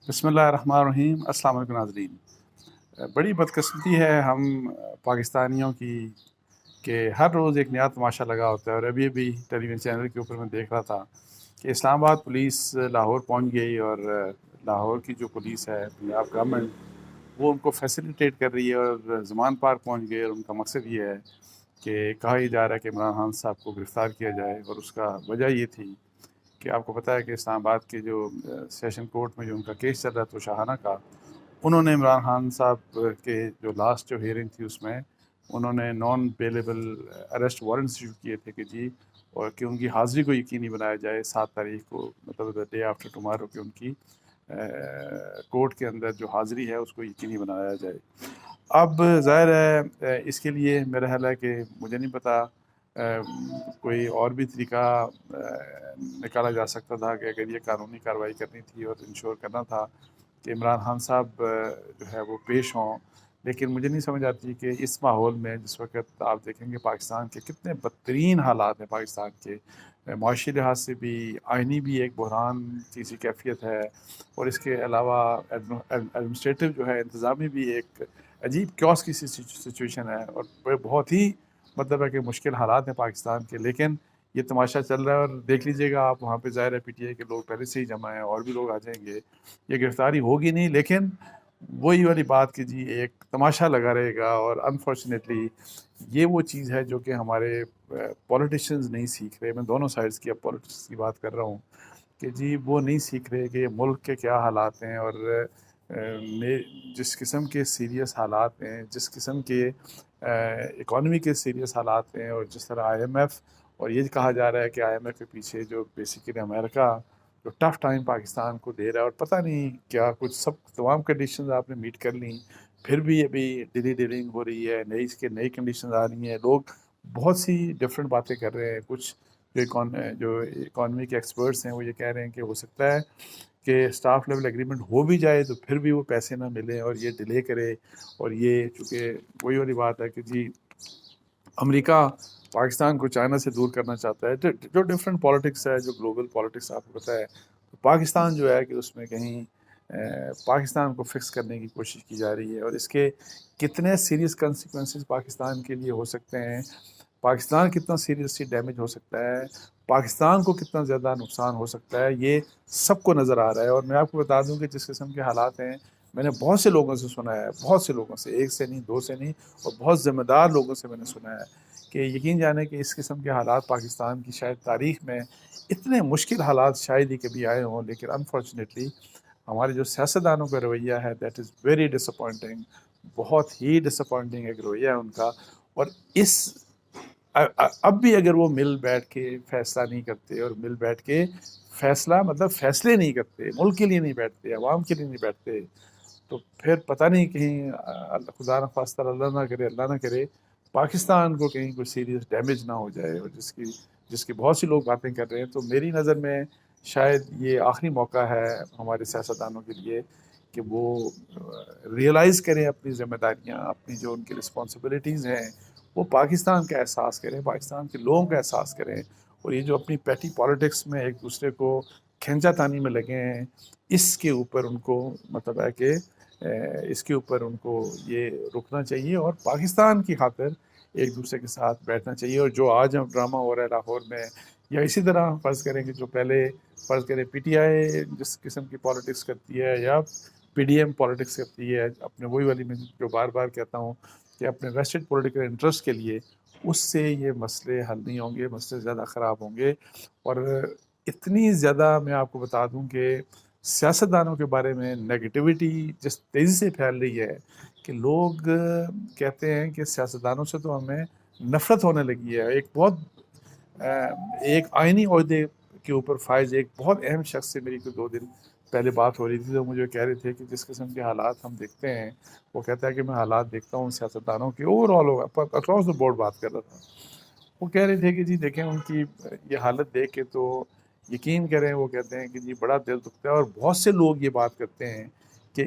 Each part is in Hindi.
बिस्मिल्लाहिर्रहमानिर्रहीम। अस्सलाम वालेकुम नाज़रीन। बड़ी बदकिस्मती है हम पाकिस्तानियों की कि हर रोज़ एक नया तमाशा लगा होता है। और अभी अभी टेलीविज़न चैनल के ऊपर मैं देख रहा था कि इस्लामाबाद पुलिस लाहौर पहुंच गई और लाहौर की जो पुलिस है, पंजाब गवर्नमेंट, वो उनको फैसिलिटेट कर रही है और ज़मान पार्क पहुंच गए। और उनका मकसद ये है कि कहा यह जा रहा है कि इमरान खान साहब को गिरफ़्तार किया जाए। और उसका वजह ये थी कि आपको पता है कि इस्लामाबाद के जो सेशन कोर्ट में जो उनका केस चल रहा था शाहाना का, उन्होंने इमरान खान साहब के जो लास्ट जो हियरिंग थी उसमें उन्होंने non bailable arrest warrant issue किए थे कि जी, और कि उनकी हाज़िरी को यकीनी बनाया जाए 7 तारीख को, मतलब द डे आफ्टर टुमारो, कि उनकी कोर्ट के अंदर जो हाज़िरी है उसको यकीनी बनाया जाए। अब ज़ाहिर है इसके लिए मेरा ख्याल है कि मुझे नहीं पता कोई और भी तरीका निकाला जा सकता था कि अगर ये कानूनी कार्रवाई करनी थी और इंश्योर करना था कि इमरान खान साहब जो है वो पेश हों। लेकिन मुझे नहीं समझ आती कि इस माहौल में जिस वक्त आप देखेंगे पाकिस्तान के कितने बदतरीन हालात हैं, पाकिस्तान के माशी लिहाज से भी, आइनी भी एक बहरान की सी कैफियत है, और इसके अलावा एडमिनिस्ट्रेटिव जो है, इंतज़ामी भी एक अजीब क्योस की सिचुएशन है। और बहुत ही मतलब है कि मुश्किल हालात हैं पाकिस्तान के। लेकिन ये तमाशा चल रहा है और देख लीजिएगा आप, वहाँ पे ज़ाहिर है पीटीआई के लोग पहले से ही जमा हैं, और भी लोग आ जाएंगे। ये गिरफ्तारी होगी नहीं, लेकिन वही वाली बात कि जी एक तमाशा लगा रहेगा। और अनफॉर्चुनेटली ये वो चीज़ है जो कि हमारे पॉलिटिशियंस नहीं सीख रहे। मैं दोनों साइड्स की अब पॉलिटिक्स की बात कर रहा हूँ कि जी वो नहीं सीख रहे कि मुल्क के क्या हालात हैं, और जिस किस्म के सीरियस हालात हैं, जिस किस्म के इकॉनमी के सीरियस हालात हैं, और जिस तरह आईएमएफ, और ये कहा जा रहा है कि आईएमएफ के पीछे जो बेसिकली अमेरिका जो टफ टाइम पाकिस्तान को दे रहा है, और पता नहीं क्या कुछ सब तमाम कंडीशंस आपने मीट कर ली, फिर भी अभी डिली डीलिंग हो रही है, नई कंडीशंस आ रही हैं। लोग बहुत सी डिफरेंट बातें कर रहे हैं। कुछ जो इकॉनमी के एक्सपर्ट्स हैं वो ये कह रहे हैं कि हो सकता है कि स्टाफ लेवल एग्रीमेंट हो भी जाए तो फिर भी वो पैसे ना मिले और ये डिले करे। और ये चूँकि वही वाली बात है कि जी अमेरिका पाकिस्तान को चाइना से दूर करना चाहता है। जो डिफरेंट पॉलिटिक्स है, जो ग्लोबल पॉलिटिक्स आपको पता है, तो पाकिस्तान जो है कि उसमें कहीं पाकिस्तान को फिक्स करने की कोशिश की जा रही है। और इसके कितने सीरियस कंसिक्वेंसेस पाकिस्तान के लिए हो सकते हैं, पाकिस्तान कितना सीरियसली डैमेज हो सकता है, पाकिस्तान को कितना ज़्यादा नुकसान हो सकता है, ये सबको नज़र आ रहा है। और मैं आपको बता दूं कि जिस किस्म के हालात हैं, मैंने बहुत से लोगों से सुना है, बहुत से लोगों से, एक से नहीं, दो से नहीं, और बहुत ज़िम्मेदार लोगों से मैंने सुना है कि यकीन जाने कि इस किस्म के हालात पाकिस्तान की शायद तारीख़ में इतने मुश्किल हालात शायद ही कभी आए हों। लेकिन अनफॉर्चुनेटली हमारे जो सियासतदानों का रवैया है, दैट इज़ वेरी डिसअपॉइंटिंग। बहुत ही डिसअपॉइंटिंग एक रवैया है उनका। और इस अब भी अगर वो मिल बैठ के फैसला नहीं करते, और मिल बैठ के फैसला मतलब फैसले नहीं करते, मुल्क के लिए नहीं बैठते, आवाम के लिए नहीं बैठते, तो फिर पता नहीं कहीं खुदा न खास्ता, अल्लाह ना करे पाकिस्तान को कहीं कोई सीरियस डैमेज ना हो जाए। और जिसकी जिसकी बहुत सी लोग बातें कर रहे हैं। तो मेरी नज़र में शायद ये आखिरी मौका है हमारे सियासतदानों के लिए कि वो रियलाइज़ करें अपनी ज़िम्मेदारियाँ, अपनी जो उनकी रिस्पॉन्सिबिलिटीज़ हैं, वो पाकिस्तान का एहसास करें, पाकिस्तान के लोगों का एहसास करें। और ये जो अपनी पैटी पॉलिटिक्स में एक दूसरे को खींचातानी में लगे हैं, इसके ऊपर उनको मतलब है कि इसके ऊपर उनको ये रुकना चाहिए और पाकिस्तान की खातिर एक दूसरे के साथ बैठना चाहिए। और जो आज हम ड्रामा हो रहा है लाहौर में, या इसी तरह फ़र्ज़ करें कि जो पहले फ़र्ज़ करें पीटीआई जिस किस्म की पॉलिटिक्स करती है, या पीडीएम पॉलिटिक्स करती है, अपने वही वाली मैं जो बार बार कहता हूँ कि अपने वेस्टेड पॉलिटिकल इंटरेस्ट के लिए, उससे ये मसले हल नहीं होंगे, मसले ज़्यादा ख़राब होंगे। और इतनी ज़्यादा मैं आपको बता दूं कि सियासतदानों के बारे में नेगेटिविटी जिस तेज़ी से फैल रही है कि लोग कहते हैं कि सियासतदानों से तो हमें नफ़रत होने लगी है। एक आइनी ओहदे के ऊपर फायज एक बहुत अहम शख्स से मेरी कोई 2 दिन पहले बात हो रही थी, तो मुझे कह रहे थे कि जिस किस्म के हालात हम देखते हैं, वो कहता है कि मैं हालात देखता हूँ सियासतदानों के ओवरऑल अक्रॉस द बोर्ड बात कर रहा था। वो कह रहे थे कि जी देखें उनकी ये हालत देख के तो यकीन करें, वो कहते हैं कि जी बड़ा दिल दुखता है। और बहुत से लोग ये बात करते हैं कि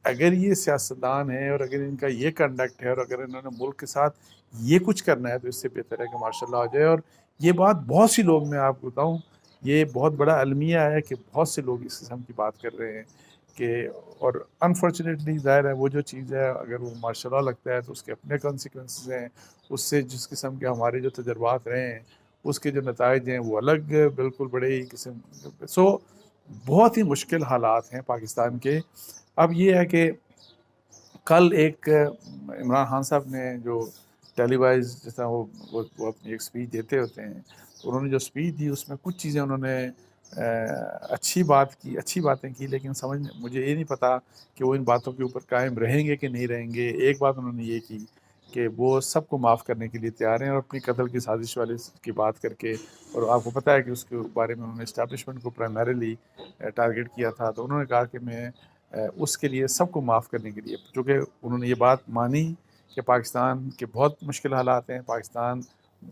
अगर ये सियासतदान है और अगर इनका ये कंडक्ट है और अगर इन्होंने मुल्क के साथ ये कुछ करना है, तो इससे बेहतर है कि मार्शल लॉ हो जाए। और ये बात बहुत सी लोग, मैं आपको बताऊं ये बहुत बड़ा अलमिया है कि बहुत से लोग इस किस्म की बात कर रहे हैं कि, और अनफॉर्चुनेटली ज़ाहिर है वो जो चीज़ है अगर वो मार्शल लॉ लगता है तो उसके अपने कॉन्सिक्वेंसेस हैं, उससे जिस किस्म के हमारे जो तजर्बात रहे हैं उसके जो नताइज हैं वो अलग बिल्कुल बड़े ही किस्म। बहुत ही मुश्किल हालात हैं पाकिस्तान के। अब ये है कि कल एक इमरान खान साहब ने जो टेलीवाइज जैसा वो अपनी एक स्पीच देते होते हैं, तो उन्होंने जो स्पीच दी उसमें कुछ चीज़ें उन्होंने अच्छी बातें की, लेकिन मुझे ये नहीं पता कि वो इन बातों के ऊपर कायम रहेंगे कि नहीं रहेंगे। एक बात उन्होंने ये की कि वो सबको माफ़ करने के लिए तैयार हैं, और अपनी कत्ल की साजिश वाले की बात करके, और आपको पता है कि उसके बारे में उन्होंने इस्टेब्लिशमेंट को प्राइमरीली टारगेट किया था, तो उन्होंने कहा कि मैं उसके लिए सबको माफ़ करने के लिए, चूँकि उन्होंने ये बात मानी कि पाकिस्तान के बहुत मुश्किल हालात हैं, पाकिस्तान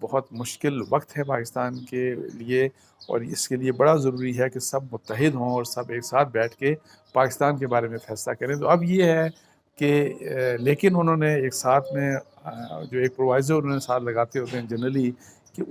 बहुत मुश्किल वक्त है पाकिस्तान के लिए, और इसके लिए बड़ा ज़रूरी है कि सब मुत्तहिद हों और सब एक साथ बैठ के पाकिस्तान के बारे में फ़ैसला करें। तो अब ये है कि लेकिन उन्होंने एक साथ में जो एक प्रोवाइज़र उन्होंने साथ लगाते होते हैं जनरली कि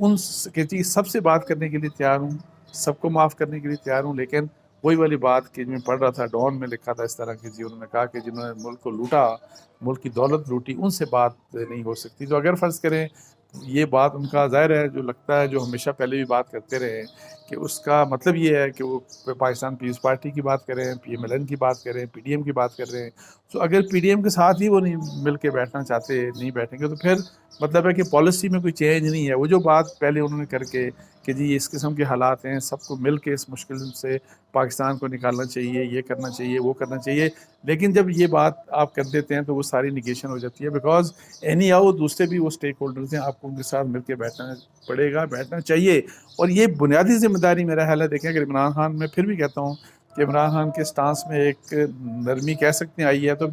कि जी सबसे बात करने के लिए तैयार हूँ, सबको माफ़ करने के लिए तैयार हूँ, लेकिन वही वाली बात कि मैं पढ़ रहा था डॉन में लिखा था इस तरह की, जी उन्होंने कहा कि जिन्होंने मुल्क को लूटा, मुल्क की दौलत लूटी, उनसे बात नहीं हो सकती। तो अगर फ़र्ज़ करें ये बात उनका ज़ाहिर है जो लगता है, जो हमेशा पहले भी बात करते रहे कि उसका मतलब ये है कि वो पाकिस्तान पीपल्स पार्टी की बात करें, पीएमएलएन की बात करें, पीडीएम की बात कर रहे हैं। तो अगर पीडीएम के साथ ही वो नहीं मिल के बैठना चाहते, नहीं बैठेंगे, तो फिर मतलब है कि पॉलिसी में कोई चेंज नहीं है। वो जो बात पहले उन्होंने करके कि जी इस किस्म के हालात हैं, सबको मिल के इस मुश्किल से पाकिस्तान को निकालना चाहिए, ये करना चाहिए, वो करना चाहिए, लेकिन जब ये बात आप कर देते हैं तो वो सारी निगेशन हो जाती है, बिकॉज एनी हाउ दूसरे भी वो स्टेक होल्डर्स हैं, आपको उनके साथ मिलकर बैठना पड़ेगा, बैठना चाहिए। और ये बुनियादी जिम्मेदारी मेरा ख्याल है। देखें, अगर इमरान खान, मैं फिर भी कहता हूँ कि इमरान खान के स्टांस में एक नरमी कह सकते हैं आई है, तो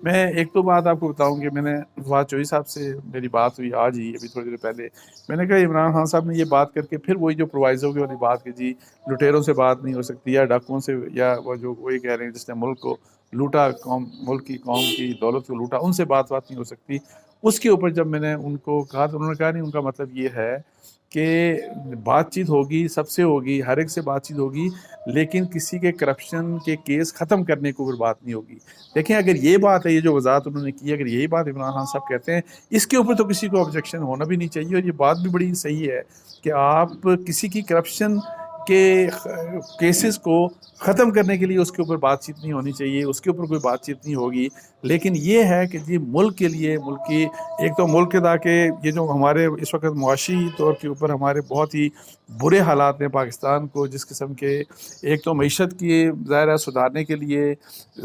मैं एक तो बात आपको बताऊं कि मैंने फवाद चौधरी साहब से मेरी बात हुई आज ही, अभी थोड़ी देर पहले। मैंने कहा इमरान खान साहब ने ये बात करके फिर वही जो प्रोवाइजो की वाली बात की, जी लुटेरों से बात नहीं हो सकती, या डाकुओं से, या वो जो वही कह रहे हैं जिसने मुल्क को लूटा, मुल्क की कौम की दौलत को लूटा, उनसे बात नहीं हो सकती। उसके ऊपर जब मैंने उनको कहा तो उन्होंने कहा नहीं, उनका मतलब ये है कि बातचीत होगी, सबसे होगी, हर एक से बातचीत होगी, लेकिन किसी के करप्शन के केस ख़त्म करने के ऊपर बात नहीं होगी। देखें, अगर ये बात है, ये जो वजाहत उन्होंने की, अगर यही बात इमरान खान साहब कहते हैं, इसके ऊपर तो किसी को ऑब्जेक्शन होना भी नहीं चाहिए। और ये बात भी बड़ी सही है कि आप किसी की करप्शन के केसेस को ख़त्म करने के लिए उसके ऊपर बातचीत नहीं होनी चाहिए, उसके ऊपर कोई बातचीत नहीं होगी। लेकिन ये है कि जी मुल्क के लिए, मुल्क की एक तो मुल्क के ताकि ये जो हमारे इस वक्त मुआशी तौर के ऊपर हमारे बहुत ही बुरे हालात हैं पाकिस्तान को, जिस किस्म के, एक तो मईशत की ज़ाहिर है सुधारने के लिए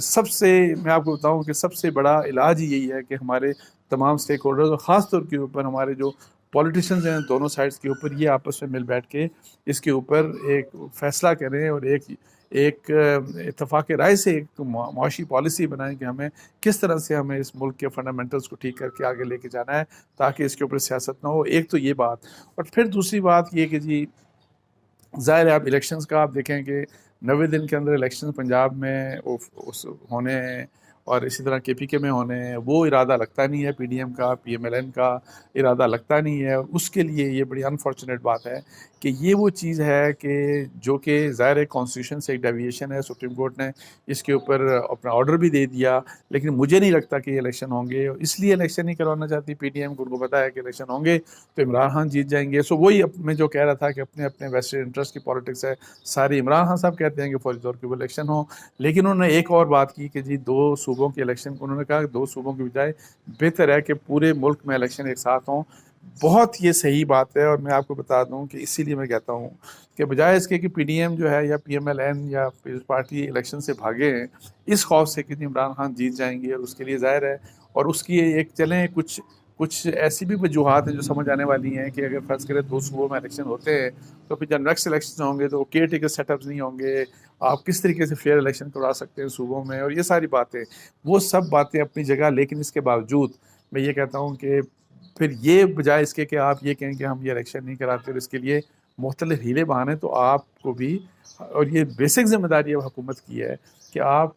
सबसे, मैं आपको बताऊं कि सबसे बड़ा इलाज ही यही है कि हमारे तमाम स्टेक होल्डर्स और ख़ास तौर के ऊपर हमारे जो पॉलिटिशियंस हैं दोनों साइड्स के ऊपर, ये आपस में मिल बैठ के इसके ऊपर एक फ़ैसला करें और एक एक इत्तेफाक राय से एक मुआशी पॉलिसी बनाएं कि हमें किस तरह से हमें इस मुल्क के फंडामेंटल्स को ठीक करके आगे लेके जाना है, ताकि इसके ऊपर सियासत ना हो। एक तो ये बात, और फिर दूसरी बात ये कि जी ज़ाहिर है आप इलेक्शंस का आप देखें कि 90 दिन के अंदर इलेक्शन पंजाब में उस होने हैं, और इसी तरह केपीके में होने हैं। वो इरादा लगता नहीं है पीडीएम का, पीएमएलएन का इरादा लगता नहीं है, और उसके लिए ये बड़ी अनफॉर्चुनेट बात है कि ये वो चीज़ है कि जो कि ज़ाहिर है कॉन्स्टिट्यूशन से एक डेविएशन है। सुप्रीम कोर्ट ने इसके ऊपर अपना ऑर्डर भी दे दिया, लेकिन मुझे नहीं लगता कि इलेक्शन होंगे, इसलिए इलेक्शन नहीं करवाना चाहती पीडीएम को। उनको पता है कि इलेक्शन होंगे तो इमरान खान जीत जाएंगे। सो वही मैं जो कह रहा था कि अपने अपने वेस्टेड इंटरेस्ट की पॉलिटिक्स है सारी। इमरान खान साहब कहते हैं कि फौरी तौर पर वो इलेक्शन हो, लेकिन उन्होंने एक और बात की कि जी 2 सूबों के इलेक्शन, उन्होंने कहा 2 सूबों की बजाय बेहतर है कि पूरे मुल्क में इलेक्शन एक साथ हों। बहुत ये सही बात है, और मैं आपको बता दूं कि इसीलिए मैं कहता हूं कि बजाय इसके कि पीडीएम जो है या पीएमएलएन या पीपल्स पार्टी इलेक्शन से भागे हैं इस खौफ से कि इमरान खान जीत जाएंगे, और उसके लिए ज़ाहिर है, और उसकी एक चलें कुछ कुछ ऐसी भी वजूहत हैं जो समझ आने वाली हैं कि अगर फ़र्ज़ करें 2 सूबों में इलेक्शन होते हैं तो फिर जब नेक्स्ट इलेक्शन होंगे तो केयर टेकर सेटअप्स नहीं होंगे, आप किस तरीके से फेयर इलेक्शन करवा सकते हैं सूबों में, और ये सारी बातें, वो सब बातें अपनी जगह। लेकिन इसके बावजूद मैं ये कहता हूँ कि फिर ये बजाय इसके कि आप ये कहें कि हम ये इलेक्शन नहीं कराते और इसके लिए मुख्तलिफ हीले बहाने, तो आपको भी, और ये बेसिक जिम्मेदारी अब हुकूमत की है कि आप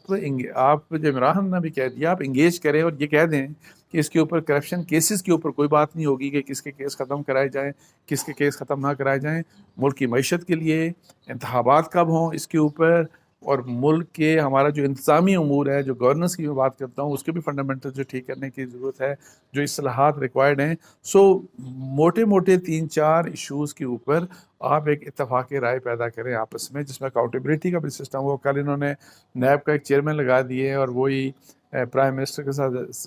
जो इमरान ने भी कह दिया, आप इंगेज करें और ये कह दें कि इसके ऊपर करप्शन केसेस के ऊपर कोई बात नहीं होगी कि किसके केस ख़त्म कराए जाएँ, किसके केस ख़त्म ना कराए जाएँ। मुल्क की मईशत के लिए इंतखाबात कब हों इसके ऊपर, और मुल्क के हमारा जो इंतज़ामी अमूर है, जो गवर्नेंस की मैं बात करता हूँ, उसके भी फंडामेंटल जो ठीक करने की ज़रूरत है, जो इस्लाहात रिक्वायर्ड हैं। सो मोटे मोटे 3-4 इशूज़ के ऊपर आप एक इत्तफाक़ राय पैदा करें आपस में, जिसमें अकाउंटेबिलिटी का भी सिस्टम हो। कल इन्होंने नैब का एक चेयरमैन लगा दिए और वही प्राइम मिनिस्टर के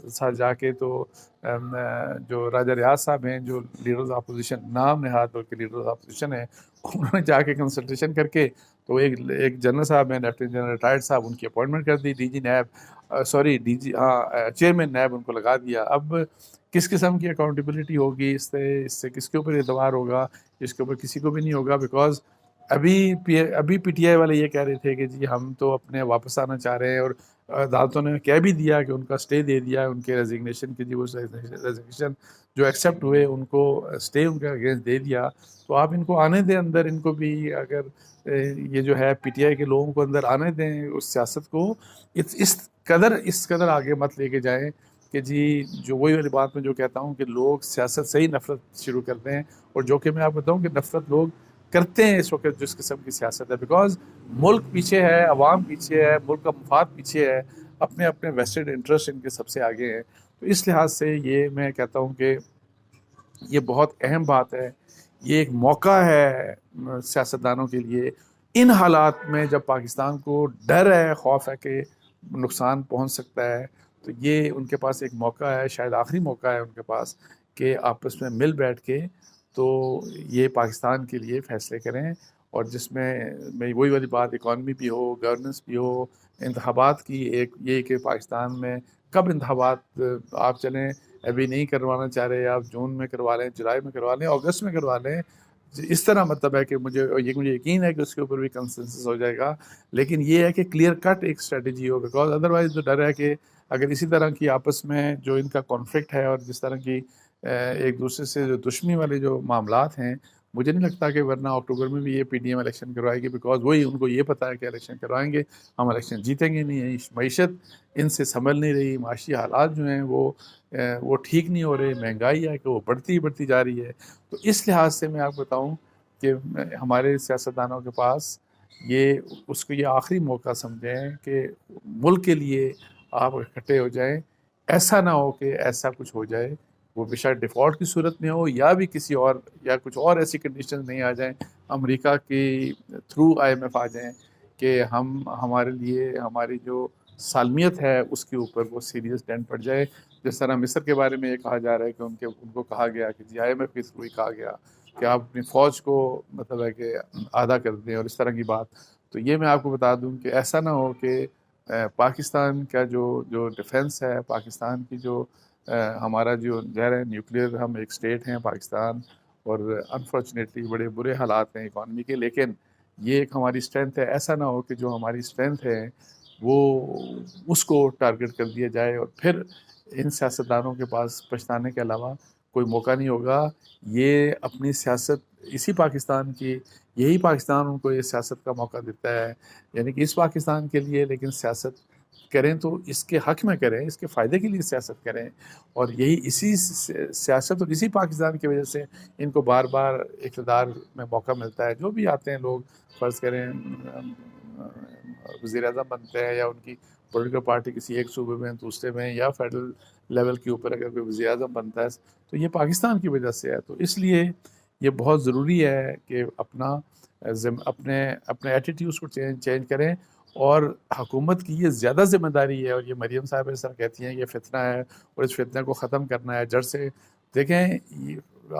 साथ जाके तो जो राजा रियाज साहब हैं, जो लीडर्स अपोजिशन, नाम नहाद बल्कि लीडर्स अपोजिशन है, उन्होंने जाके कंसल्टेशन करके तो एक जनरल साहब हैं, लेफ्टिनेंट जनरल रिटायर्ड साहब, उनकी अपॉइंटमेंट कर दी, डीजी नैब, सॉरी डीजी, हाँ, चेयरमैन नैब उनको लगा दिया। अब किस किस्म की अकाउंटेबिलिटी होगी, इससे किसके ऊपर एतबार होगा? इसके ऊपर किसी को भी नहीं होगा। बिकॉज अभी पीटीआई वाले ये कह रहे थे कि जी हम तो अपने वापस आना चाह रहे हैं, और अदालतों ने कह भी दिया कि उनका स्टे दे दिया उनके रेजिग्नेशन की, जी वो रेजिग्नेशन जो एक्सेप्ट हुए उनको स्टे उनके अगेंस्ट दे दिया। तो आप इनको आने दें अंदर, इनको भी अगर ये जो है पीटीआई के लोगों को अंदर आने दें, उस सियासत को इस कदर आगे मत लेके जाएं कि जी, जो वही वाली बात मैं जो कहता हूँ कि लोग सियासत से ही नफरत शुरू करते हैं, और जो कि मैं आपको बताऊँ कि नफरत लोग करते हैं इस वक्त जिस किस्म की सियासत है। बिकॉज मुल्क पीछे है, अवाम पीछे है, मुल्क का मफाद पीछे है, अपने अपने वेस्टेड इंटरेस्ट इनके सबसे आगे हैं। तो इस लिहाज से ये मैं कहता हूँ कि ये बहुत अहम बात है, ये एक मौका है सियासतदानों के लिए। इन हालात में जब पाकिस्तान को डर है, खौफ है कि नुकसान पहुंच सकता है, तो ये उनके पास एक मौका है, शायद आखिरी मौका है उनके पास, कि आपस में मिल बैठ के तो ये पाकिस्तान के लिए फ़ैसले करें, और जिसमें मैं वही वाली बात, इकॉनमी भी हो, गवर्नेंस भी हो, इंतखाबात की एक ये कि पाकिस्तान में कब इंतखाबात आप चलें, अभी नहीं करवाना चाह रहे, आप जून में करवा लें, जुलाई में करवा लें, अगस्त में करवा लें, इस तरह मतलब है कि मुझे यकीन है कि उसके ऊपर भी कंसेंसस हो जाएगा। लेकिन ये है कि क्लियर कट एक स्ट्रेटजी हो, बिकॉज अदरवाइज तो डर है कि अगर इसी तरह की आपस में जो इनका कॉन्फ्लिक्ट है, और जिस तरह की एक दूसरे से जो दुश्मनी वाले जो मामलात हैं, मुझे नहीं लगता कि वरना अक्टूबर में भी ये पीडीएम इलेक्शन करवाएगी। बिकॉज वही उनको ये पता है कि इलेक्शन करवाएंगे, हम इलेक्शन जीतेंगे नहीं है, मीशत इनसे संभल नहीं रही, माशी हालात जो हैं वो ठीक नहीं हो रहे, महंगाई है कि वो बढ़ती जा रही है। तो इस लिहाज से मैं आपको बताऊँ कि हमारे सियासतदानों के पास ये आखिरी मौका समझें कि मुल्क के लिए आप इकट्ठे हो जाएं। ऐसा ना हो कि ऐसा कुछ हो जाए, वो बेशक डिफ़ॉल्ट की सूरत में हो, या भी किसी और, या कुछ और ऐसी कंडीशन नहीं आ जाएं, अमेरिका के थ्रू आईएमएफ आ जाएं, कि हमारे लिए हमारी जो सालमियत है उसके ऊपर वो सीरियस डेंट पड़ जाए। जिस तरह मिस्र के बारे में ये कहा जा रहा है कि उनको कहा गया कि जी आईएमएफ के थ्रू ही कहा गया कि आप अपनी फ़ौज को मतलब है कि आधा कर दें, और इस तरह की बात। तो ये मैं आपको बता दूं कि ऐसा ना हो कि पाकिस्तान का जो जो डिफेंस है, पाकिस्तान की जो हमारा जो ज़ाहिर है न्यूक्लियर, हम एक स्टेट हैं पाकिस्तान, और अनफॉर्चुनेटली बड़े बुरे हालात हैं इकॉनमी के, लेकिन ये एक हमारी स्ट्रेंथ है। ऐसा ना हो कि जो हमारी स्ट्रेंथ है वो उसको टारगेट कर दिया जाए, और फिर इन सियासतदानों के पास पछताने के अलावा कोई मौका नहीं होगा। ये अपनी सियासत इसी पाकिस्तान की, यही पाकिस्तान उनको ये सियासत का मौका देता है, यानी कि इस पाकिस्तान के लिए, लेकिन सियासत करें तो इसके हक में करें, इसके फ़ायदे के लिए सियासत करें। और यही इसी सियासत और इसी पाकिस्तान की वजह से इनको बार बार इक़्तिदार में मौका मिलता है। जो भी आते हैं लोग, फ़र्ज़ करें वज़ीर-ए-आज़म बनते हैं, या उनकी पॉलिटिकल पार्टी किसी एक सूबे में, दूसरे में, या फेडरल लेवल के ऊपर अगर कोई वज़ीर-ए-आज़म बनता है, तो ये पाकिस्तान की वजह से है। तो इसलिए ये बहुत ज़रूरी है कि अपने अपने एटीट्यूड्स को चेंज करें, और हुकूमत की ये ज़्यादा ज़िम्मेदारी है, और ये मरीम साहब इस तरह कहती हैं ये फितना है, और इस फितने को ख़त्म करना है जड़ से। देखें,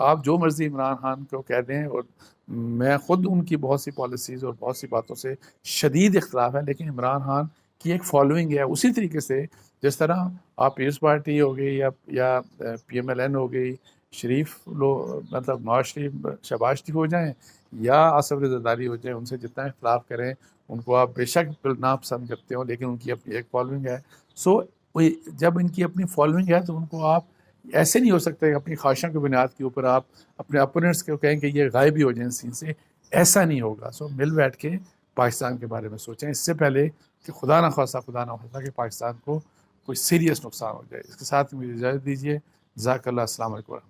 आप जो मर्ज़ी इमरान खान को कह दें, और मैं ख़ुद उनकी बहुत सी पॉलिसीज़ और बहुत सी बातों से शदीद इख्तलाफ है, लेकिन इमरान खान की एक फॉलोइंग है। उसी तरीके से जिस तरह आप पीपल्स पार्टी हो गई, या PMLN हो गई, शरीफ लोग मतलब नवाज शरीफ, शहबाज शरीफ हो जाएँ, या आसिफ ज़रदारी हो जाए, उनसे जितना इख्तलाफ करें, उनको आप बेशक नापसंद करते हो, लेकिन उनकी अपनी एक फॉलोइंग है। सो जब इनकी अपनी फॉलोइंग है, तो उनको आप ऐसे नहीं हो सकते अपनी ख्वाहिशों की बुनियाद के ऊपर आप अपने अपोनेंट्स को कहें कि ये गायब ही हो जाए सीन से। ऐसा नहीं होगा। सो मिल बैठ के पाकिस्तान के बारे में सोचें, इससे पहले कि खुदा ना खास्ता कि पाकिस्तान को कोई सीरियस नुकसान हो जाए। इसके साथ ही मुझे इजाज़त दीजिए। जज़ाकल्लाह। अस्सलाम वालेकुम।